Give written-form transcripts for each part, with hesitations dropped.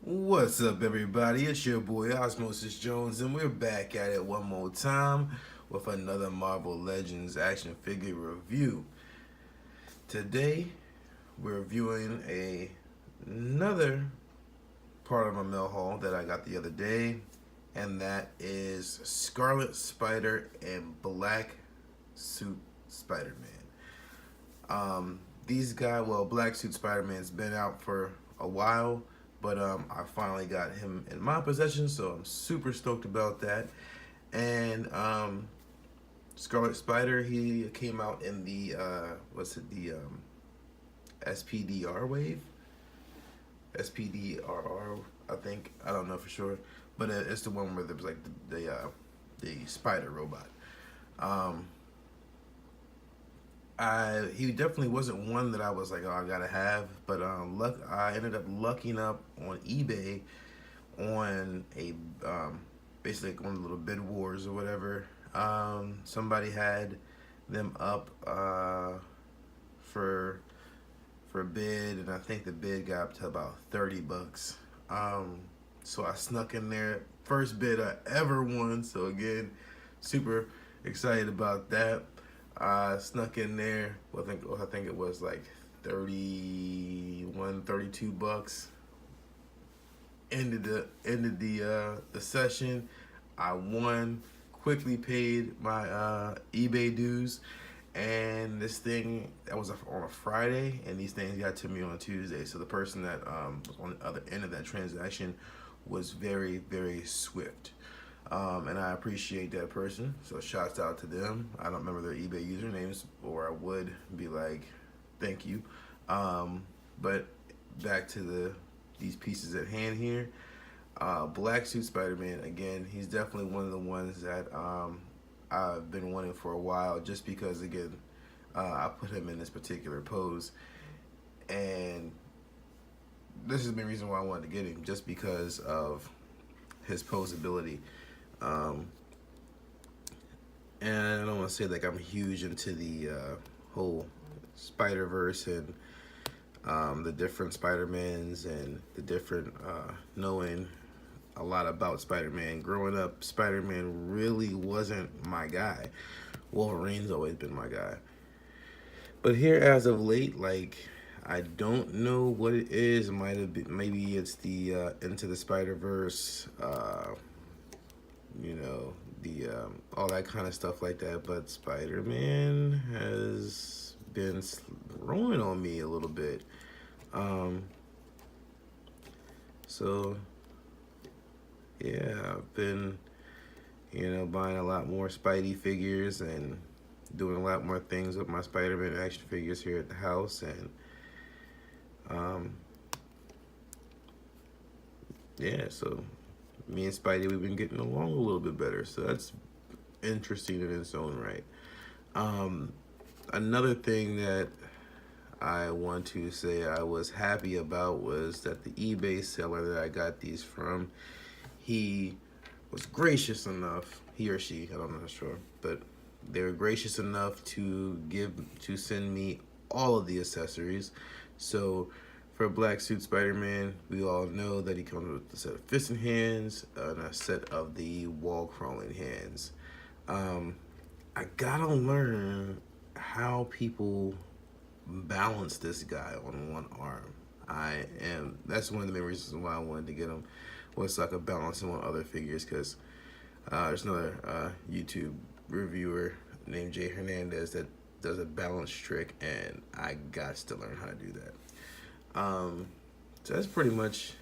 What's up, everybody? It's your boy Ozmosis Jones, and we're back at it one more time with another Marvel Legends action figure review. Today, we're reviewing another part of my mail haul that I got the other day, and that is Scarlet Spider and Black Suit Spider-Man. Black Suit Spider-Man's been out for a while, but I finally got him in my possession, so I'm super stoked about that. And Scarlet Spider, he came out in the SPDR wave, SPDRR, I think. I don't know for sure, but it's the one where there was like the spider robot. Um, he definitely wasn't one that I was like, oh, I gotta have. But I ended up lucking up on eBay on a basically like one of the little bid wars or whatever. Somebody had them up for a bid, and I think the bid got up to about $30. So I snuck in there, first bid I ever won. So again, super excited about that. I snuck in there. I think it was like 31, $32. Ended the session. I won. Quickly paid my eBay dues, and this thing that was on a Friday, and these things got to me on Tuesday. So the person that was on the other end of that transaction was very, very swift. And I appreciate that person. So shouts out to them. I don't remember their eBay usernames, or I would be like, thank you. But back to these pieces at hand here. Black Suit Spider-Man, again, he's definitely one of the ones that I've been wanting for a while, just because, again, I put him in this particular pose. And this is the main reason why I wanted to get him, just because of his posability. And I don't want to say like I'm huge into the whole Spider-Verse and the different Spider-Mans and the different knowing a lot about Spider-Man. Growing up, Spider-Man really wasn't my guy. Wolverine's always been my guy. But here, as of late, like, I don't know what it is. It might have been, maybe it's the Into the Spider-Verse, the all that kind of stuff like that. But Spider-Man has been growing on me a little bit. So yeah, I've been, buying a lot more Spidey figures and doing a lot more things with my Spider-Man action figures here at the house. And yeah, so me and Spidey, we've been getting along a little bit better. So that's interesting in its own right. Another thing that I want to say I was happy about was that the eBay seller that I got these from, he was gracious enough, he or she, I'm not sure, but they were gracious enough to send me all of the accessories. So for Black Suit Spider-Man, we all know that he comes with a set of fists and hands and a set of the wall crawling hands. I gotta learn how people balance this guy on one arm. That's one of the main reasons why I wanted to get him, was so I could balance him on other figures, because there's another YouTube reviewer named Jay Hernandez that does a balance trick, and I got to learn how to do that. So that's pretty much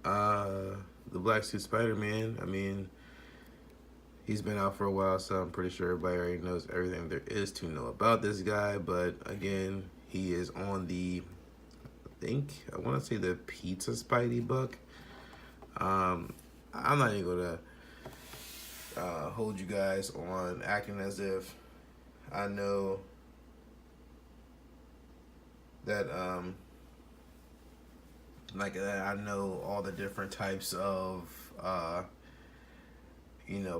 the Black Suit Spider-Man. I mean, he's been out for a while, so I'm pretty sure everybody already knows everything there is to know about this guy. But again, he is on I want to say the Pizza Spidey buck. I'm not even gonna hold you guys on acting as if I know that I know all the different types of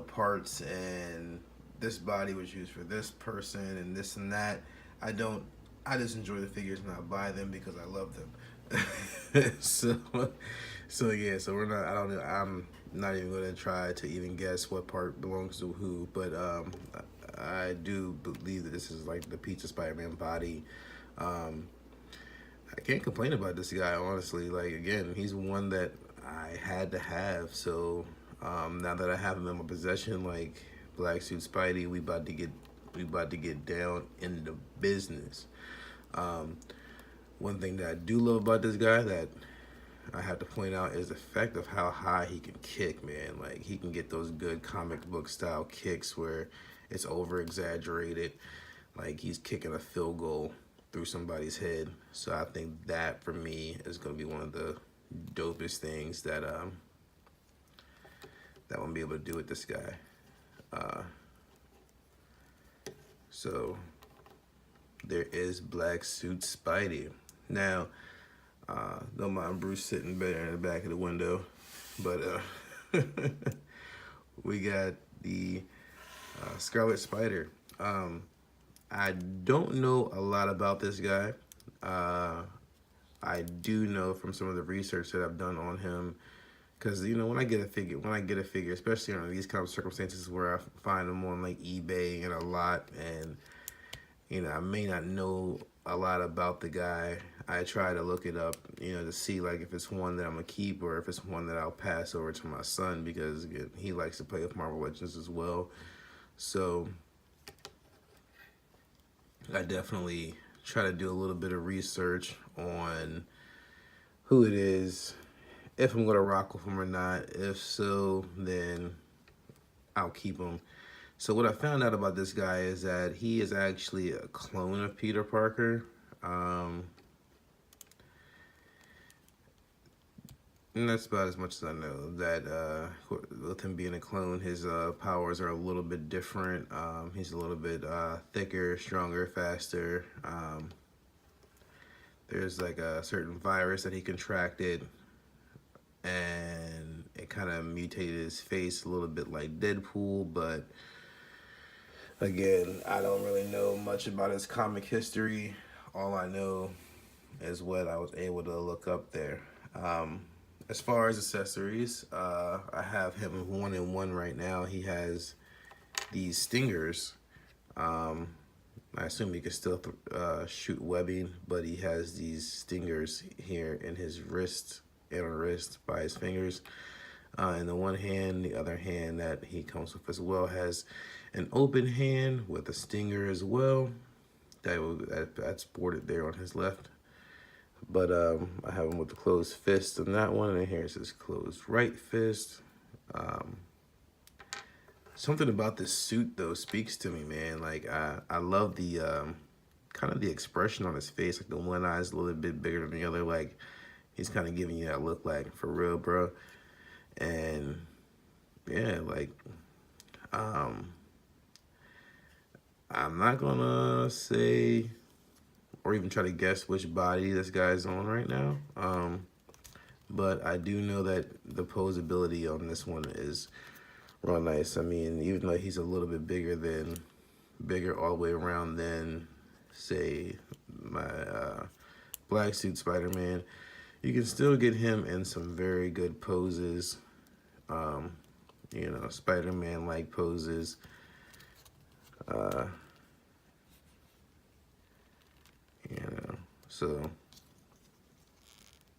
parts, and this body was used for this person and this and that. I don't. I just enjoy the figures and I buy them because I love them. so, yeah. So we're not. I don't know. I'm not even gonna try to even guess what part belongs to who. But I do believe that this is like the Pizza Spider-Man body. Um, I can't complain about this guy, honestly. Like, again, he's one that I had to have. So now that I have him in my possession, like Black Suit Spidey, we about to get down in the business. Um, One thing that I do love about this guy that I have to point out is the fact of how high he can kick, man. Like, he can get those good comic book style kicks where it's over exaggerated, like he's kicking a field goal through somebody's head. So I think that for me is going to be one of the dopest things that that I'm gonna be able to do with this guy. So there is Black Suit Spidey. Now, don't mind Bruce sitting better in the back of the window, but we got the Scarlet Spider. I don't know a lot about this guy. I do know from some of the research that I've done on him, because when I get a figure, especially under these kind of circumstances where I find them on like eBay and a lot, and I may not know a lot about the guy. I try to look it up, to see like if it's one that I'm gonna keep or if it's one that I'll pass over to my son, because again, he likes to play with Marvel Legends as well. So I definitely try to do a little bit of research on who it is, if I'm gonna rock with him or not. If so, then I'll keep him. So what I found out about this guy is that he is actually a clone of Peter Parker. And that's about as much as I know. That with him being a clone, his powers are a little bit different. He's a little bit thicker, stronger, faster. There's like a certain virus that he contracted, and it kind of mutated his face a little bit like Deadpool. But again, I don't really know much about his comic history. All I know is what I was able to look up there. As far as accessories, I have him 1-in-1 right now. He has these stingers. I assume he can still shoot webbing, but he has these stingers here in his wrist, inner wrist, by his fingers. In the one hand, the other hand that he comes with as well has an open hand with a stinger as well. That's sported there on his left. But I have him with the closed fist on that one, and here's his closed right fist. Something about this suit though speaks to me, man. Like I love the kind of the expression on his face. Like the one eye's a little bit bigger than the other. Like he's kind of giving you that look, like for real, bro. And yeah, like I'm not gonna say or even try to guess which body this guy's on right now. But I do know that the posability on this one is real nice. I mean, even though he's a little bit bigger all the way around than, say, my Black Suit Spider-Man, you can still get him in some very good poses. Spider-Man-like poses. So you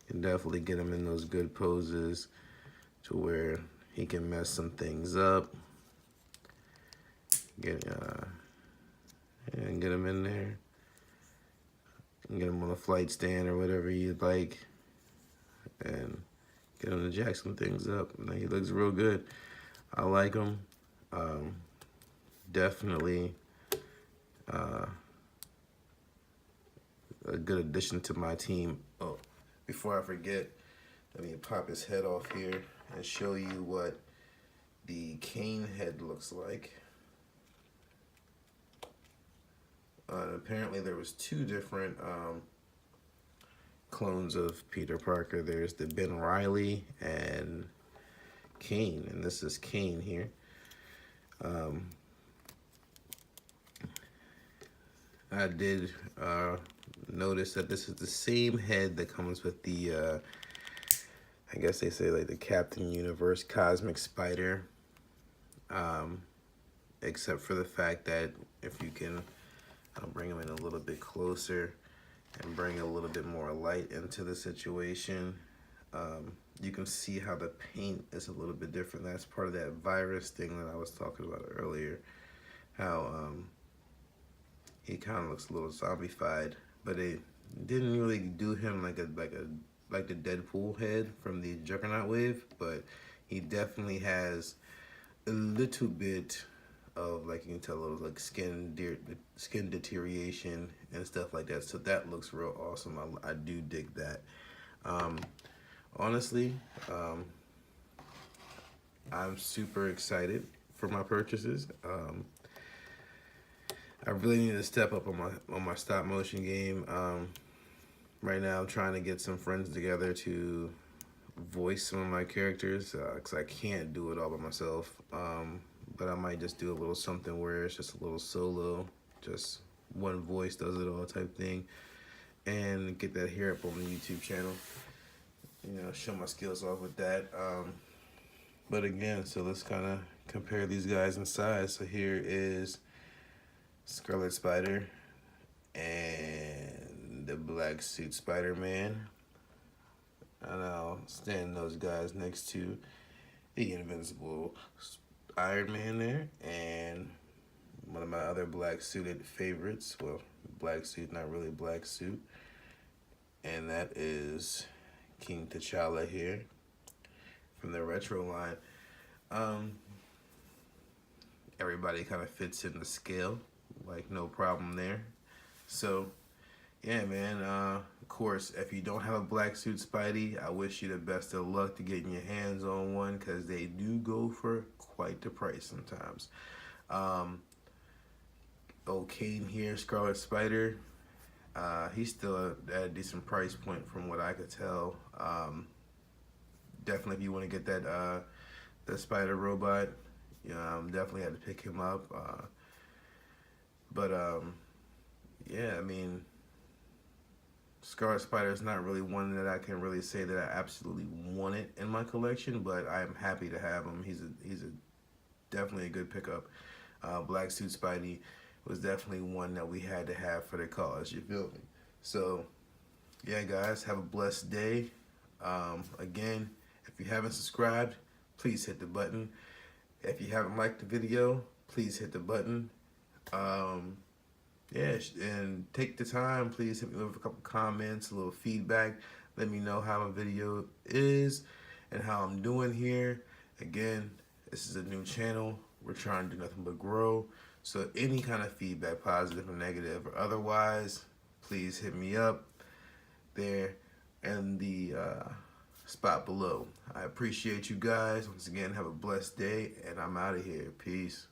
can definitely get him in those good poses to where he can mess some things up. Get him in there. Get him on a flight stand or whatever you'd like, and get him to jack some things up. He looks real good. I like him. Definitely a good addition to my team. Oh, before I forget, let me pop his head off here and show you what the cane head looks like. Apparently there was two different clones of Peter Parker. There's the Ben Reilly and Kane, and this is Kane here. I did notice that this is the same head that comes with the, I guess they say like the Captain Universe Cosmic Spider. Except for the fact that if you can, I'll bring him in a little bit closer and bring a little bit more light into the situation. You can see how the paint is a little bit different. That's part of that virus thing that I was talking about earlier. How he kind of looks a little zombified, but it didn't really do him like the Deadpool head from the Juggernaut wave. But he definitely has a little bit of, like, you can tell, a little like skin deterioration and stuff like that. So that looks real awesome. I do dig that. Honestly, I'm super excited for my purchases. I really need to step up on my stop motion game. Right now, I'm trying to get some friends together to voice some of my characters because I can't do it all by myself. But I might just do a little something where it's just a little solo, just one voice does it all type thing, and get that here up on the YouTube channel. You know, show my skills off with that. But again, so let's kind of compare these guys in size. So here is Scarlet Spider and the black suit Spider-Man. And I'll stand those guys next to the Invincible Iron Man there, and one of my other black suited favorites, well, black suit, not really black suit, and that is King T'Challa here from the retro line. Everybody kind of fits in the scale, like no problem there. So yeah, man, of course, if you don't have a black suit Spidey, I wish you the best of luck to getting your hands on one, because they do go for quite the price sometimes. Kane here, Scarlet Spider, he's still at a decent price point from what I could tell. Definitely if you want to get that the spider robot, you know, definitely had to pick him up. Yeah, I mean, Scarlet Spider is not really one that I can really say that I absolutely want it in my collection, but I am happy to have him. He's a definitely a good pickup. Black Suit Spidey was definitely one that we had to have for the cause. You feel me? So yeah, guys, have a blessed day. Again, if you haven't subscribed, please hit the button. If you haven't liked the video, please hit the button. Yeah, and take the time, please hit me with a couple comments, a little feedback. Let me know how my video is and how I'm doing here. Again, this is a new channel. We're trying to do nothing but grow. So any kind of feedback, positive or negative or otherwise, please hit me up there in the spot below. I appreciate you guys. Once again, have a blessed day, and I'm out of here. Peace.